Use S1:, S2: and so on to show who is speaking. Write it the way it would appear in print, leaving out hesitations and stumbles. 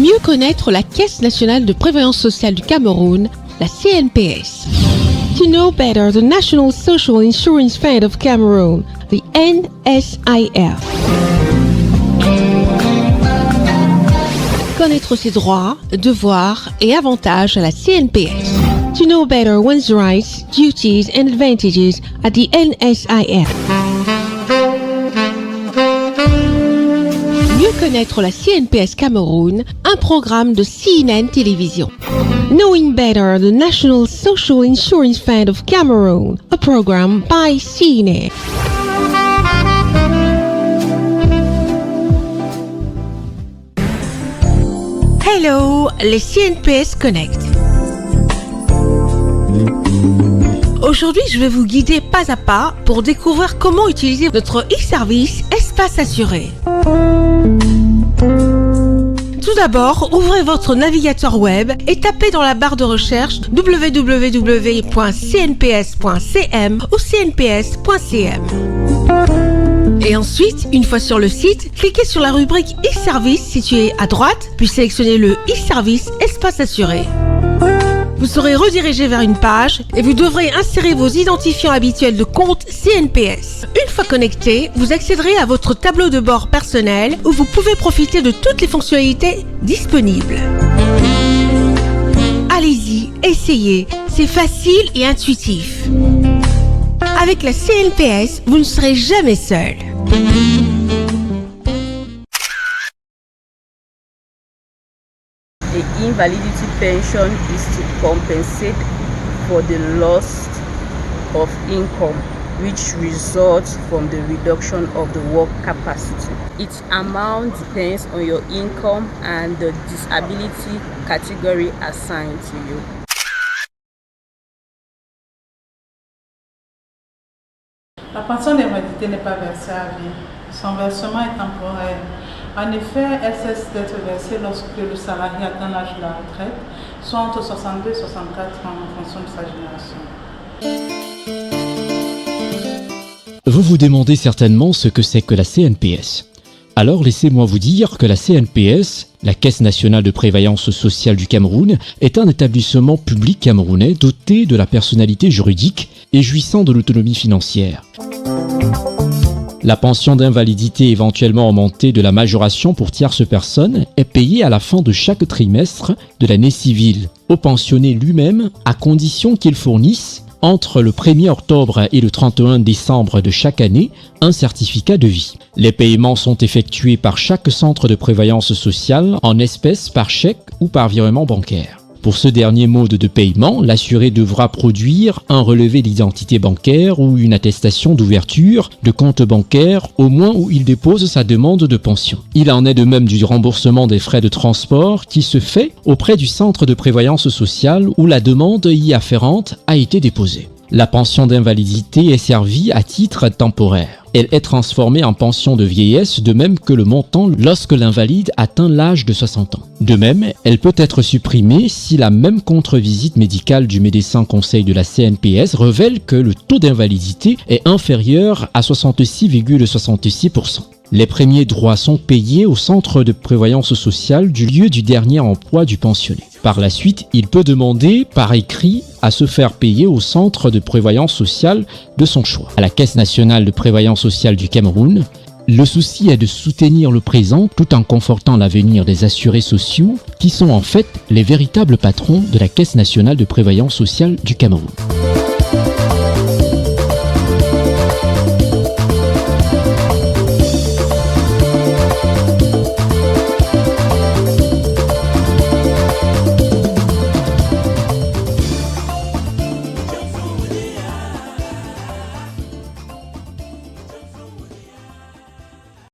S1: Mieux connaître la Caisse nationale de prévoyance sociale du Cameroun, la CNPS. To know better the National Social Insurance Fund of Cameroon, the NSIF. Connaître ses droits, devoirs et avantages à la CNPS. To know better one's rights, duties and advantages at the NSIF. Mieux connaître la CNPS Cameroun, un programme de CNN Télévision. Knowing better the National Social Insurance Fund of Cameroon, a program by CNN. Hello, les CNPS Connect. Aujourd'hui, je vais vous guider pas à pas pour découvrir comment utiliser notre e-service Espace Assuré. Tout d'abord, ouvrez votre navigateur web et tapez dans la barre de recherche www.cnps.cm ou cnps.cm. Et ensuite, une fois sur le site, cliquez sur la rubrique e-service située à droite, puis sélectionnez le e-service Espace Assuré. Vous serez redirigé vers une page et vous devrez insérer vos identifiants habituels de compte CNPS. Une fois connecté, vous accéderez à votre tableau de bord personnel où vous pouvez profiter de toutes les fonctionnalités disponibles. Allez-y, essayez, c'est facile et intuitif. Avec la CNPS, vous ne serez jamais seul.
S2: The invalidity pension is to compensate for the loss of income which results from the reduction of the work capacity. Its amount depends on your income and the disability category assigned to you.
S3: La pension d'invalidité n'est pas versée à vie. Son versement est temporaire. En effet, elle cesse d'être versée lorsque le salarié atteint l'âge de la retraite, soit entre 62 et 64 ans en fonction de sa génération.
S4: Vous vous demandez certainement ce que c'est que la CNPS. Alors laissez-moi vous dire que la CNPS, la Caisse nationale de prévoyance sociale du Cameroun, est un établissement public camerounais doté de la personnalité juridique et jouissant de l'autonomie financière. La pension d'invalidité éventuellement augmentée de la majoration pour tierces personnes est payée à la fin de chaque trimestre de l'année civile au pensionné lui-même à condition qu'il fournisse entre le 1er octobre et le 31 décembre de chaque année un certificat de vie. Les paiements sont effectués par chaque centre de prévoyance sociale en espèces par chèque ou par virement bancaire. Pour ce dernier mode de paiement, l'assuré devra produire un relevé d'identité bancaire ou une attestation d'ouverture de compte bancaire au moment où il dépose sa demande de pension. Il en est de même du remboursement des frais de transport qui se fait auprès du centre de prévoyance sociale où la demande y afférente a été déposée. La pension d'invalidité est servie à titre temporaire. Elle est transformée en pension de vieillesse de même que le montant lorsque l'invalide atteint l'âge de 60 ans. De même, elle peut être supprimée si la même contre-visite médicale du médecin conseil de la CNPS révèle que le taux d'invalidité est inférieur à 66,66%. Les premiers droits sont payés au centre de prévoyance sociale du lieu du dernier emploi du pensionné. Par la suite, il peut demander par écrit à se faire payer au centre de prévoyance sociale de son choix. À la Caisse nationale de prévoyance sociale du Cameroun, le souci est de soutenir le présent tout en confortant l'avenir des assurés sociaux qui sont en fait les véritables patrons de la Caisse nationale de prévoyance sociale du Cameroun.